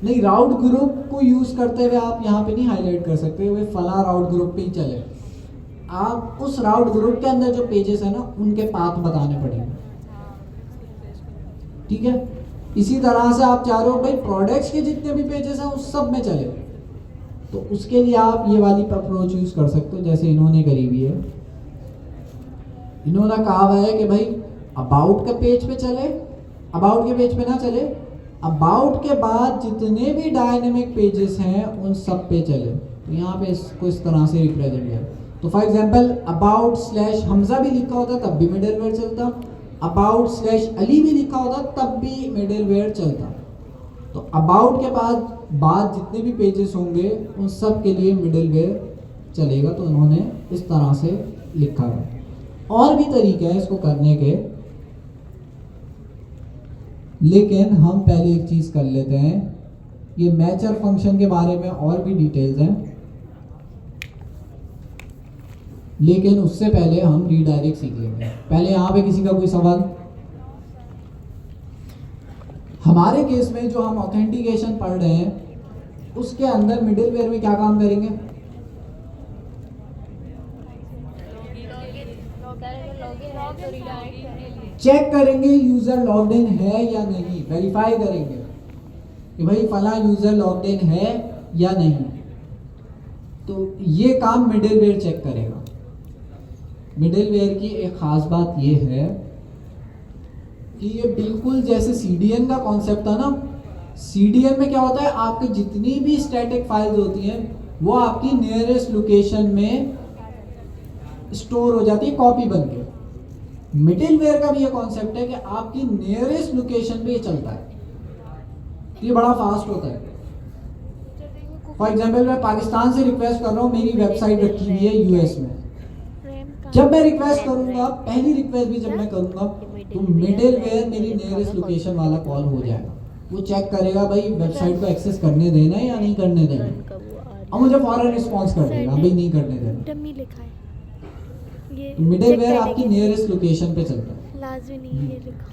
S3: नहीं, राउट ग्रुप को यूज करते हुए आप यहाँ पे नहीं हाईलाइट कर सकते वे फला राउट ग्रुप पे ही चले। आप उस राउट ग्रुप के अंदर जो पेजेस है ना उनके पाथ बताने पड़ेंगे, ठीक है। इसी तरह से आप चाह रहे हो भाई प्रोडक्ट्स के जितने भी पेजेस हैं उस सब में चले, तो उसके लिए आप ये वाली अप्रोच यूज कर सकते हो जैसे इन्होंने करी हुई है। इन्होंने कहा हुआ है कि भाई अबाउट के पेज पे चले, अबाउट के पेज पे ना चले, अबाउट के बाद जितने भी डायनेमिक पेजेस हैं उन सब पे चले। तो यहाँ पे इसको इस तरह से रिप्रेजेंट किया। तो for example about slash Hamza भी लिखा होता तब भी मिडिल वेयर चलता, अबाउट स्लैश अली भी लिखा होता तब भी मिडिल वेयर चलता। तो अबाउट के बाद जितने भी पेजेस होंगे उन सब के लिए मिडिल वेयर चलेगा। तो उन्होंने इस तरह से लिखा है। और भी तरीके हैं इसको करने के, लेकिन हम पहले एक चीज़ कर लेते हैं। ये मैचर फंक्शन के बारे में और भी डिटेल्स हैं, लेकिन उससे पहले हम रीडायरेक्ट सीख लेंगे। पहले यहाँ पे किसी का कोई सवाल? हमारे केस में जो हम ऑथेंटिकेशन पढ़ रहे हैं उसके अंदर मिडिल वेयर में क्या काम करेंगे? चेक करेंगे यूजर लॉग्ड इन है या नहीं, वेरीफाई करेंगे कि भाई फला यूजर लॉग्ड इन है या नहीं। तो ये काम मिडिल वेयर चेक करेगा। मिडिल वेयर की एक खास बात ये है कि ये बिल्कुल जैसे CDN का कॉन्सेप्ट था ना, CDN में क्या होता है आपके जितनी भी स्टैटिक फाइल्स होती हैं वो आपकी नियरेस्ट लोकेशन में स्टोर हो जाती है कॉपी बनके। मिडिल वेयर का भी ये कॉन्सेप्ट है कि आपकी नियरेस्ट लोकेशन पे ये चलता है, ये बड़ा फास्ट होता है। फॉर एग्जाम्पल मैं पाकिस्तान से रिक्वेस्ट कर रहा हूँ, मेरी वेबसाइट रखी हुई है US में। जब मैं रिक्वेस्ट करूंगा, पहली रिक्वेस्ट भी जब मैं करूंगा तो मिडिल वेयर मेरी नियरेस्ट लोकेशन वाला कॉल हो जाएगा। वो चेक करेगा भाई वेबसाइट को एक्सेस करने देना है या नहीं करने देना, और मुझे फौरन रिस्पॉन्स कर देगा भाई नहीं करने देना। मिडिल वेयर आपकी नियरेस्ट लोकेशन पे चलता है।
S1: लाजमी नहीं है, लिखो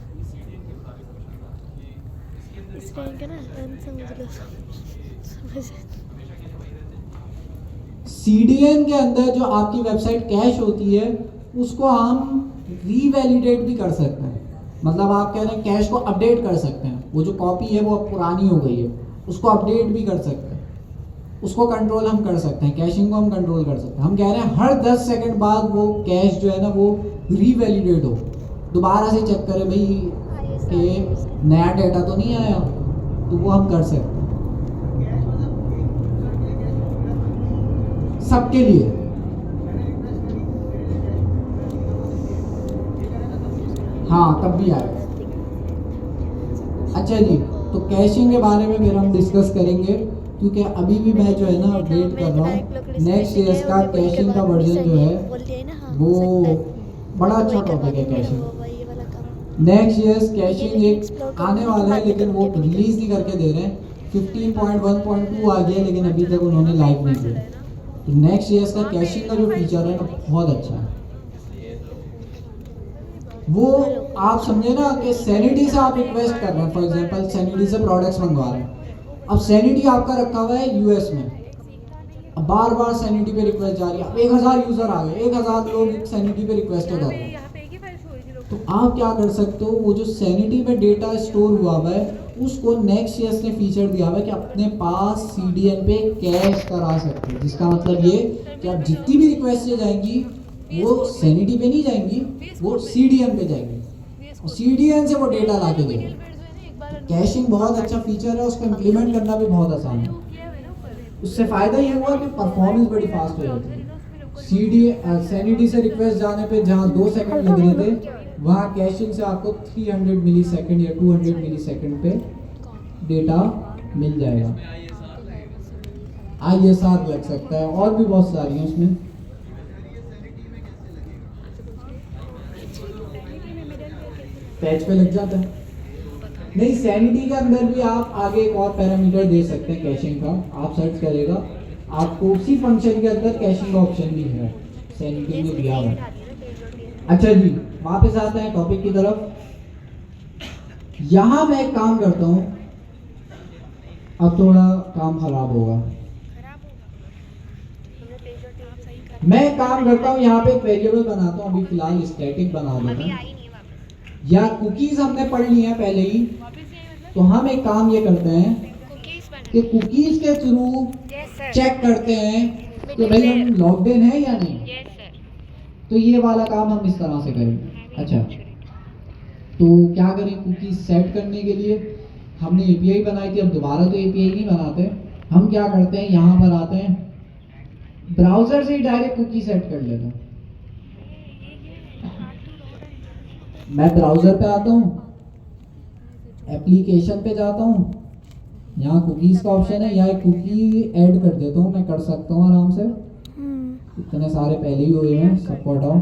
S1: इस टाइम का ना समझ लो, समझ।
S3: CDN के अंदर जो आपकी वेबसाइट कैश होती है उसको हम रीवैलिडेट भी कर सकते हैं। मतलब आप कह रहे हैं कैश को अपडेट कर सकते हैं। वो जो कॉपी है वो अब पुरानी हो गई है, उसको अपडेट भी कर सकते हैं, उसको कंट्रोल हम कर सकते हैं, कैशिंग को हम कंट्रोल कर सकते हैं। हम कह रहे हैं हर 10 सेकंड बाद वो कैश जो है ना वो रीवैलिडेट हो, दोबारा से चेक करें भाई कि नया डेटा तो नहीं आया, तो वो हम कर सकते हैं सबके लिए। हाँ तब भी आएगा। अच्छा जी, तो कैशिंग के बारे में फिर हम डिस्कस करेंगे, क्योंकि अभी भी मैं जो है ना वेट कर रहा हूँ नेक्स्ट ईयर का कैशिंग का वर्जन जो है वो बड़ा अच्छा टॉपिक है कैशिंग। नेक्स्ट ईयर कैशिंग एक आने वाला है, लेकिन वो रिलीज नहीं करके दे रहे हैं। 15.1.2 आ गया, लेकिन अभी तक उन्होंने लाइव नहीं किया। तो नेक्स्ट ईयर का कैशिंग का जो फीचर है ना बहुत अच्छा है। वो आप समझे ना कि सैनिटी से आप रिक्वेस्ट कर रहे हैं, फॉर एग्जांपल सैनिटी से प्रोडक्ट्स मंगवा रहे हैं। अब सैनिटी आपका रखा हुआ है यूएस में, अब बार बार सैनिटी पे रिक्वेस्ट जा रही है। अब 1000 यूजर आ गए, 1000 लोग सैनिटी पे रिक्वेस्ट कर रहे हैं। तो आप क्या कर सकते हो, वो जो सैनिटी पे डेटा स्टोर हुआ हुआ है उसको नेक्स्ट ईयर ने फीचर दिया हुआ है कि अपने पास सीडीएन पे कैश करा सकते हैं। जिसका मतलब ये कि आप जितनी भी रिक्वेस्ट जाएंगी वो सैनिटी पे नहीं जाएंगी, वो सीडीएन पे जाएंगी और सीडीएन से वो डेटा ला के देंगे। कैशिंग बहुत अच्छा फीचर है, उसको इम्प्लीमेंट करना भी बहुत आसान है। उससे फ़ायदा ये हुआ कि परफॉर्मेंस बड़ी फास्ट हो जाती है। सैनिटी से रिक्वेस्ट जाने पे जहाँ 2 सेकंड लग रहे थे, वहाँ कैशिंग से आपको 300 मिली सेकंड या 200 मिली सेकंड पे डेटा मिल जाएगा। ISR लग सकता है और भी बहुत सारी हैं उसमें। पैच पे लग जाता है। नहीं, सैनिटी के अंदर भी आप आगे एक और पैरामीटर दे सकते हैं कैशिंग का। आप सर्च करेगा, आपको उसी फंक्शन के अंदर कैशिंग का ऑप्शन भी है, सैनिटी में दिया हुआ है। अच्छा जी, वापस आते हैं टॉपिक की तरफ। यहाँ मैं एक काम करता हूँ, अब थोड़ा काम खराब होगा। मैं काम करता हूँ यहाँ पे एक वेरिएबल बनाता हूँ, अभी फिलहाल स्टैटिक बना देता हूँ। या कुकीज हमने पढ़ ली हैं पहले ही, तो हम एक काम ये करते हैं कि कुकीज के थ्रू चेक करते हैं कि भाई हम लॉग्ड इन है या नहीं। तो ये वाला काम हम इस तरह से करेंगे। अच्छा, तो क्या करें, कुकीज सेट करने के लिए हमने एपीआई बनाई थी, अब दोबारा तो एपीआई नहीं बनाते। हम क्या करते हैं, यहाँ पर आते हैं, ब्राउजर से ही डायरेक्ट कुकी सेट कर लेते हैं। मैं ब्राउजर पे आता हूँ, एप्लीकेशन पे जाता हूँ, यहाँ कुकीज का ऑप्शन है, यहाँ एक कुकी ऐड कर देता हूँ। मैं कर सकता हूँ आराम से, इतने सारे पहले ही हुए हैं, सबको हटाओ।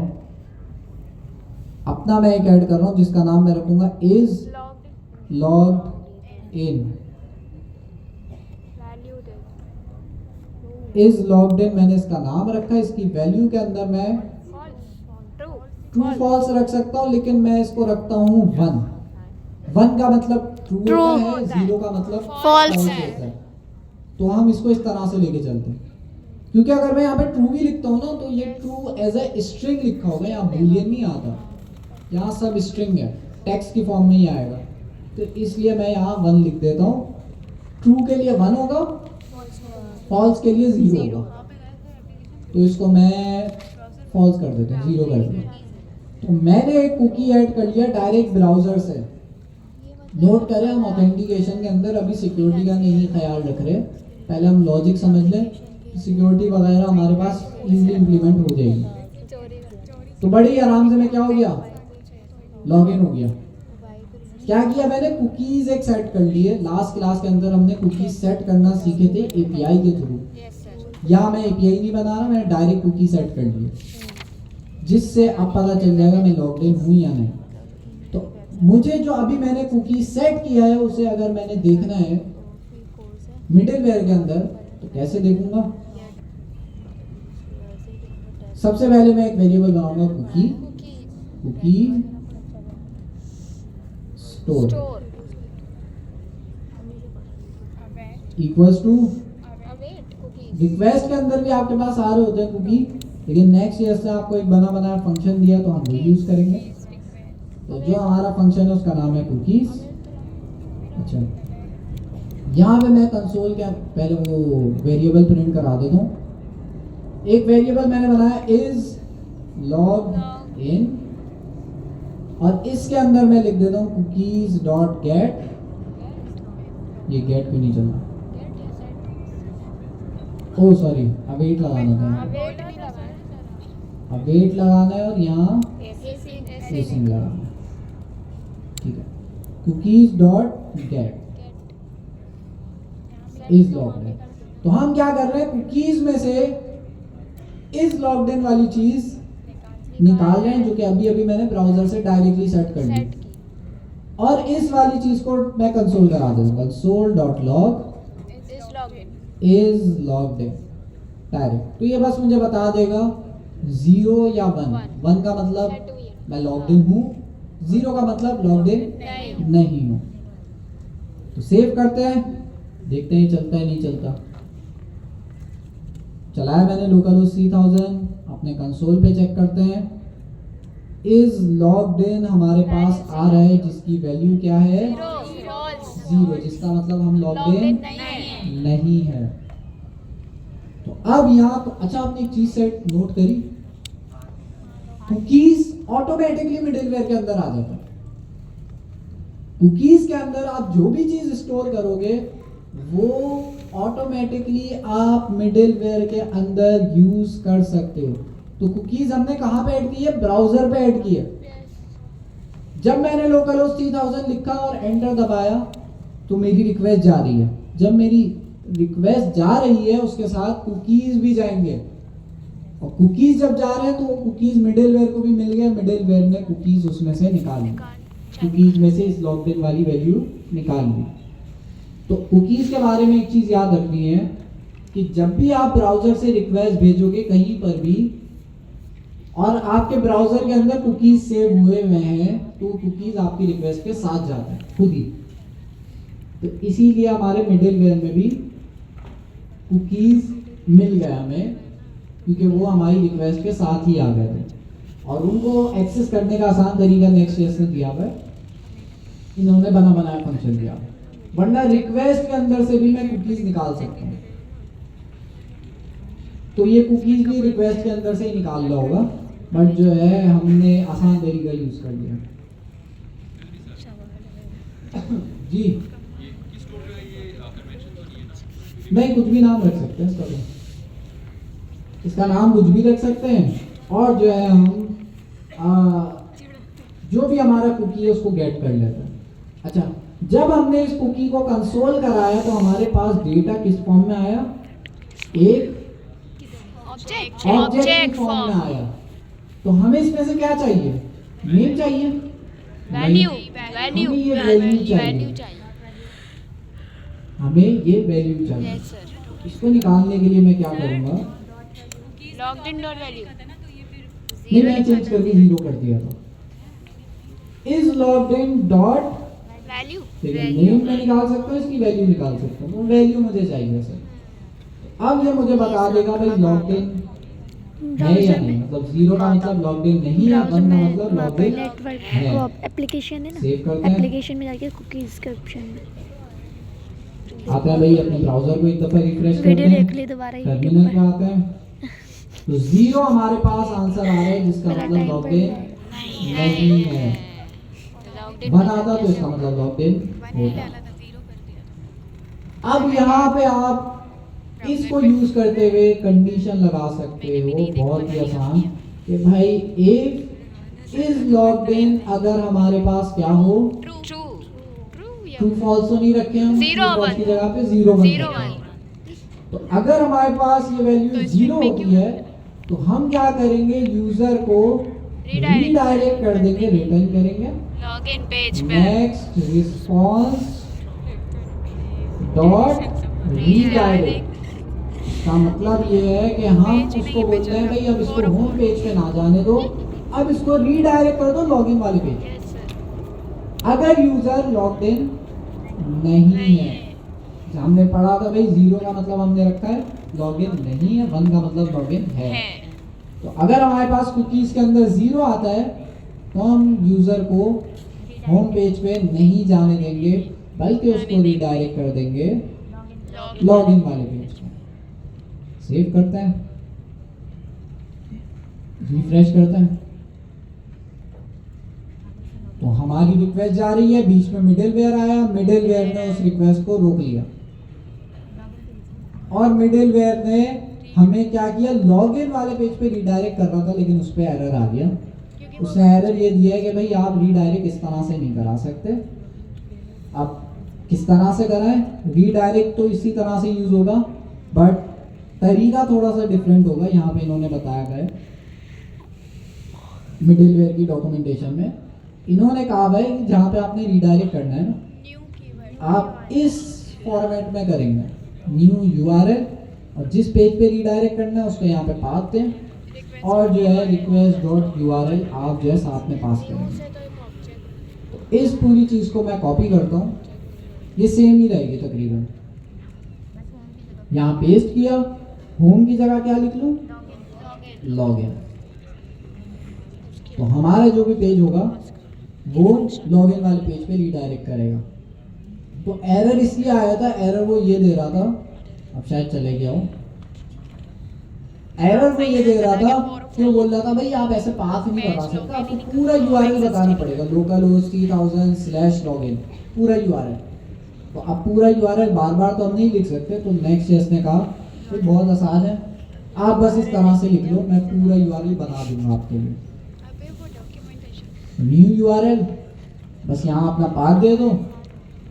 S3: अपना मैं एक ऐड कर रहा हूँ जिसका नाम मैं रखूंगा is logged in. Is logged in मैंने इसका नाम रखा। इसकी वैल्यू के अंदर मैं ट्रू फॉल्स रख सकता हूँ, लेकिन मैं इसको रखता हूँ 1। 1 का मतलब ट्रू होता है, 0 का मतलब फॉल्स होता है। तो हम इसको इस तरह से लेके चलते हैं, क्योंकि अगर मैं यहाँ पे ट्रू भी लिखता हूँ ना, तो ये ट्रू एज ए स्ट्रिंग लिखा होगा, यहाँ बूलियन नहीं आता, यहाँ सब स्ट्रिंग है, टेक्स्ट की फॉर्म में ही आएगा। तो इसलिए मैं यहाँ 1 लिख देता हूँ। ट्रू के लिए 1 होगा, फॉल्स के लिए 0 होगा। तो इसको मैं फॉल्स कर देता हूँ, 0 कर दिया। तो मैंने एक कुकी ऐड कर लिया डायरेक्ट ब्राउजर से। नोट करें, हम ऑथेंटिकेशन के अंदर अभी सिक्योरिटी का नहीं ख्याल रख रहे, पहले हम लॉजिक समझ लें, सिक्योरिटी वगैरह हमारे पास इजीली इंप्लीमेंट हो जाएगी। तो बड़ी आराम से मैं क्या हो गया, लॉगिन हो गया। क्या किया मैंने, कुकीज एक सेट कर लिए। लास्ट क्लास के अंदर हमने कुकीज सेट करना सीखे थे एपीआई के थ्रू। या मैं एपीआई नहीं बना रहा, मैंने डायरेक्ट कुकी सेट कर लिए, जिससे अब पता चल जाएगा मैं लॉग्ड इन हूँ या नहीं। तो मुझे जो अभी मैंने कुकी सेट किया है उसे अगर मैंने देखना है मिडलवेयर के अंदर, तो कैसे देखूंगा। सबसे पहले मैं एक वेरिएबल बनाऊंगा cookie store equals to request के अंदर भी आपके पास आ रहे होते हैं कुकी, लेकिन नेक्स्ट ईयर से आपको एक बना बनाया फंक्शन दिया तो हम वो यूज करेंगे। तो जो हमारा फंक्शन है उसका नाम है कुकीज। अच्छा, यहाँ पे मैं कंसोल क्या पहले वो वेरिएबल प्रिंट करा देता हूँ। एक वेरिएबल मैंने बनाया इज लॉग इन, और इसके अंदर मैं लिख देता हूँ कुकीज डॉट गेट। ये गेट क्यों नहीं चल रहा? ओ सॉरी, अवेट लगाना था, अवेट लगाना है और यहाँ एसिंग लगाना है। ठीक है, cookies dot gate is logged in. तो हम क्या कर रहे हैं, कुकीज में से इज लॉग्ड इन वाली चीज निकाल रहे हैं, जो कि अभी अभी मैंने ब्राउजर से डायरेक्टली सेट कर दी, और इस वाली चीज को मैं कंसोल करा दूंगा, console dot log is logged in direct. तो ये बस मुझे बता देगा 0 या 1। 1 का मतलब मैं लॉग्ड इन हूँ, 0 का मतलब लॉग्ड इन नहीं हूँ। तो सेव करते हैं, देखते हैं चलता है नहीं चलता। चलाया मैंने लोकलहोस्ट 3000, अपने कंसोल पे चेक करते हैं। इज लॉग्ड इन हमारे पास आ रहा है, जिसकी वैल्यू क्या है 0, जिसका मतलब हम लॉग्ड इन नहीं है। तो अब यहाँ तो अच्छा, आपने एक चीज सेट नोट करी, कुकीज ऑटोमेटिकली मिडिलवेयर के अंदर आ जाता है। कुकीज के अंदर आप जो भी चीज स्टोर करोगे वो ऑटोमेटिकली आप मिडिलवेयर के अंदर यूज कर सकते हो। तो कुकीज हमने कहां पे ऐड की है? ब्राउजर पे ऐड की है। जब मैंने लोकलहोस्ट 3000 लिखा और एंटर दबाया तो मेरी रिक्वेस्ट जा रही है। जब मेरी रिक्वेस्ट जा रही है उसके साथ कुकीज भी जाएंगे, और कुकीज जब जा रहे हैं तो कुकीज मिडिलवेयर को भी मिल गया, मिडिलवेयर ने कुकीज उसमें से निकाल ली, कुकीज में से इस लॉग्ड इन वाली वैल्यू निकाल ली। तो कुकीज के बारे में एक चीज याद रखनी है कि जब भी आप ब्राउजर से रिक्वेस्ट भेजोगे कहीं पर भी, और आपके ब्राउजर के अंदर कुकीज सेव हुए हुए हैं, तो कुकीज आपकी रिक्वेस्ट के साथ जाता है खुद ही। तो इसीलिए हमारे मिडिलवेयर में भी कुकीज मिल गया हमें, क्योंकि वो हमारी रिक्वेस्ट के साथ ही आ गए थे, और उनको एक्सेस करने का आसान तरीका नेक्स्ट.js ने दिया हुआ है। इन्होंने बना बनाया फंक्शन दिया, वरना रिक्वेस्ट के अंदर से भी मैं कुकीज निकाल सकता हूँ। तो ये कुकीज भी रिक्वेस्ट के अंदर से ही निकाल रहा होगा, बट जो है हमने आसान तरीका यूज कर लिया। जी नहीं, कुछ भी नाम रख सकते हैं इसका, तो इसका नाम कुछ भी रख सकते हैं, और जो है हम जो भी हमारा कुकी है उसको गेट कर लेते हैं। अच्छा, जब हमने इस कुकी को कंसोल कराया तो हमारे पास डेटा किस फॉर्म में आया? एक ऑब्जेक्ट फॉर्म में आया। तो हमें इसमें से क्या चाहिए? नेम चाहिए,
S2: वैल्यू
S3: हमें ये वैल्यू चाहिए, हमें ये वैल्यू चाहिए। इसको निकालने के लिए मैं क्या करूंगा?
S2: लॉग्ड इन डॉट वैल्यू
S3: नहीं, मैं चेंज करके 0 कर दिया था। Is logged in dot
S2: value,
S3: name में निकाल सकता हूँ, इसकी वैल्यू निकाल सकता हूँ। तो वैल्यू मुझे चाहिए सर। अब ये मुझे बता देगा भाई लॉग्ड इन है या नहीं, मतलब 0 का मतलब लॉग्ड इन नहीं है, 1 का मतलब लॉग्ड इन है।
S1: एप्लीकेशन है ना,
S3: सेव करते हैं,
S1: एप्लीकेशन में जाके कुकीज के ऑप्शन में
S3: आता है भाई, अपने ब्राउजर को एक दफा रिफ्रेश करते
S1: वीडियो
S3: हैं,
S1: देख ली दोबारा
S3: टर्मिनल पे आते हैं, तो 0 हमारे पास आंसर आ रहा है, जिसका मतलब लॉग्ड इन नहीं है। 1 आता तो इसका मतलब लॉग्ड इन होता। अब यहाँ पे आप इसको यूज करते हुए कंडीशन लगा सकते हो, बहुत ही आसान, कि भाई इफ इज लॉग्ड इन अगर हमारे पास क्या हो, ट्रू फॉल्स तो नहीं रखे हम,
S2: Zero,
S3: true false
S2: one.
S3: की जगह पे 0 1। तो अगर हमारे पास ये वैल्यू 0 होती है तो हम क्या करेंगे, यूजर को रीडायरेक्ट कर देंगे, रिटर्न करेंगे
S2: लॉगिन पेज पे
S3: नेक्स्ट रिस्पॉन्स डॉट रीडायरेक्ट। इसका मतलब ये है कि हम उसको बोलते हैं भाई अब इसको होम पेज पे ना जाने दो, अब इसको रीडायरेक्ट कर दो लॉगिन वाले पेज। अगर यूजर लॉग्ड इन नहीं है, हमने पढ़ा था भाई 0 का मतलब हमने रखा है लॉगिन नहीं है, 1 का मतलब लॉगिन है। तो अगर हमारे पास कुकीज के अंदर 0 आता है तो हम यूजर को होम पेज पे नहीं जाने देंगे, बल्कि उसको रीडायरेक्ट कर देंगे लॉगिन वाले पेज में। सेव करते हैं, रिफ्रेश करते हैं, तो हमारी रिक्वेस्ट जा रही है, बीच में मिडिलवेयर आया, मिडिलवेयर ने उस रिक्वेस्ट को रोक लिया और मिडिलवेयर ने हमें क्या किया, लॉगिन वाले पेज पे रीडायरेक्ट कर रहा था लेकिन उस पर एरर आ गया। उसने एरर ये दिया है कि भाई आप रीडायरेक्ट इस तरह से नहीं करा सकते। आप किस तरह से कराएं? रीडायरेक्ट तो इसी तरह से यूज होगा बट तरीका थोड़ा सा डिफरेंट होगा। यहाँ पे इन्होंने बताया गया है मिडिलवेयर की डॉक्यूमेंटेशन में, इन्होंने कहा भाई जहाँ पे आपने रीडायरेक्ट करना है ना, आप इस फॉर्मेट में करेंगे, न्यू यूआरएल, और जिस पेज पे रीडायरेक्ट करना है उसको यहाँ पे पास दें और जो है request.url आप जो है साथ में पास करेंगे। तो इस पूरी चीज़ को मैं कॉपी करता हूँ, ये सेम ही रहेगी तकरीबन। यहाँ पेस्ट किया, होम की जगह क्या लिख लूँ, लॉगिन। तो हमारा जो भी पेज होगा वो लॉगिन वाले पेज पे रीडायरेक्ट करेगा। तो एरर इसलिए आया था, एरर वो ये दे रहा था, अब शायद चले गया हो, एरर वो ये दे रहा था कि वो बोल रहा था भाई आप ऐसे पाथ नहीं बता सकते, आपको पूरा यूआरएल बताना पड़ेगा, localhost 3000/login पूरा यूआरएल। तो अब पूरा यूआरएल बार बार तो हम नहीं लिख सकते, तो नेक्स्ट जेस ने कहा कि बहुत आसान है, आप बस इस तरह से लिख लो, मैं पूरा यूआरएल बना दूंगा आपके लिए। न्यू यूआरएल, बस यहाँ अपना पाथ दे दो,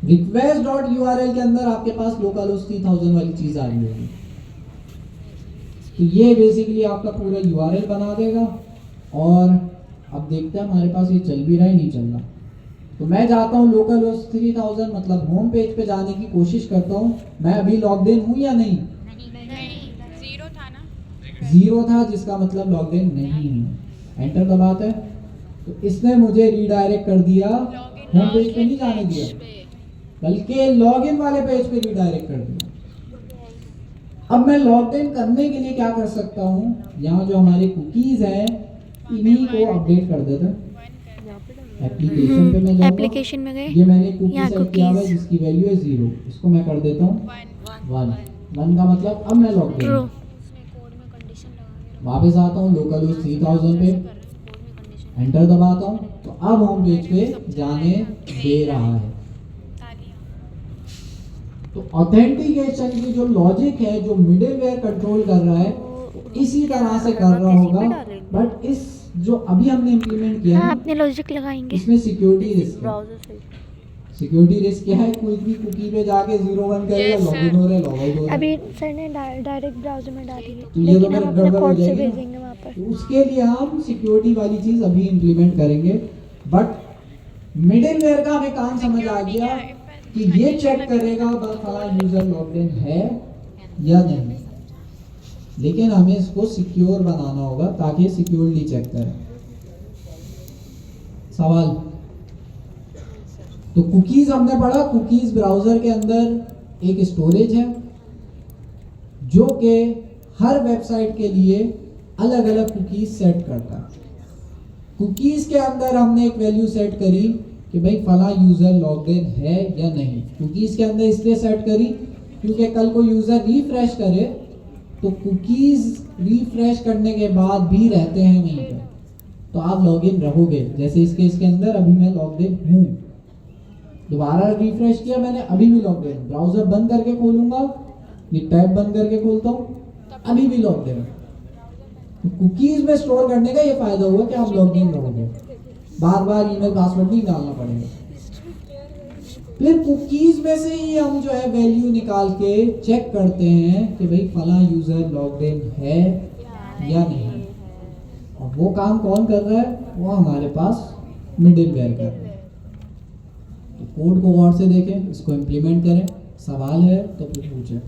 S3: request.url के अंदर आपके पास localhost 3000 वाली चीज आ रही होगी। तो ये बेसिकली आपका पूरा यूआरएल बना देगा। और अब देखते हैं हमारे पास ये चल भी रहा है नहीं चल रहा। तो मैं जाता हूँ localhost 3000 मतलब होम पेज पे जाने की कोशिश करता हूँ। मैं अभी लॉग्ड इन हूँ या नहीं?
S2: जीरो था ना,
S3: जीरो था, जिसका मतलब लॉग्ड इन नहीं हूँ। एंटर दबाते हैं तो इसने मुझे रीडायरेक्ट कर दिया, होम पेज पे नहीं जाने दिया बल्कि लॉगिन वाले पेज पे रीडायरेक्ट कर दिया। अब मैं लॉग इन करने के लिए क्या कर सकता हूँ, यहाँ जो हमारे कुकीज हैं इन्हीं को अपडेट कर देते हैं। एप्लीकेशन पे मैं जाऊँगा,
S1: एप्लीकेशन में गए,
S3: ये मैंने कुकी
S1: यहाँ
S3: सेट किया हुआ है
S1: cookies।
S3: जिसकी वैल्यू है 0, इसको मैं कर देता हूँ 1 का मतलब अब मैं लॉग इन। वापस आता हूँ localhost 3000 पे, एंटर दबाता हूँ तो अब होम पेज पे जाने दे रहा है। तो ऑथेंटिकेशन की जो लॉजिक है, जो मिडिलवेयर कंट्रोल कर रहा है, इसी तरह से कर रहा होगा। बट इस जो अभी हमने इम्प्लीमेंट किया
S1: हाँ,
S3: है,
S1: अपने लॉजिक लगाएंगे।
S3: इसमें सिक्योरिटी रिस्क है। सिक्योरिटी रिस्क क्या है, कोई भी कुकी पे जाके 01 करेगा, लॉगिन हो रहा है, लॉग आउट हो रहा है।
S1: अभी सर ने डायरेक्ट ब्राउज़र में डाली है,
S3: तो ये तो
S1: लेकिन हम अपने
S3: गड़बड़ हो
S1: कोड से
S3: जाएगी ना।
S1: भेजेंगे वहाँ पर।
S3: तो उसके लिए हम सिक्योरिटी वाली चीज अभी इम्प्लीमेंट करेंगे। बट मिडिलवेयर का हमें काम समझ आ गया कि ये चेक करेगा बस फला यूजर लॉग्ड इन है या नहीं, लेकिन हमें इसको सिक्योर बनाना होगा ताकि सिक्योरली चेक करें। सवाल? तो कुकीज हमने पढ़ा, कुकीज ब्राउजर के अंदर एक स्टोरेज है जो कि हर वेबसाइट के लिए अलग अलग कुकीज सेट करता है। कुकीज के अंदर हमने एक वैल्यू सेट करी कि भाई फला यूजर लॉग्ड इन है या नहीं। कुकीज के अंदर इसलिए सेट करी क्योंकि कल को यूजर रिफ्रेश करे तो कुकीज रिफ्रेश करने के बाद भी रहते हैं वहीं पे, तो आप लॉगिन रहोगे। जैसे इस केस के अंदर अभी मैं लॉग्ड इन हूँ, दोबारा रिफ्रेश किया मैंने, अभी भी लॉग्ड इन। ब्राउजर बंद करके खोलूंगा, ये टैब बंद करके खोलता हूँ, अभी भी लॉग्ड इन। तो कुकीज में स्टोर करने का ये फायदा हुआ कि आप लॉग्ड इन रहोगे, बार बार ईमेल पासवर्ड नहीं डालना पड़ेगा। फिर कुकीज में से ही हम जो है वैल्यू निकाल के चेक करते हैं कि भाई फला यूजर लॉग्ड इन है या नहीं। और वो काम कौन कर रहा है? वो हमारे पास मिडिलवेयर कर रहा है। तो कोड को गौर से देखें, इसको इम्प्लीमेंट करें। सवाल है तो फिर पूछें।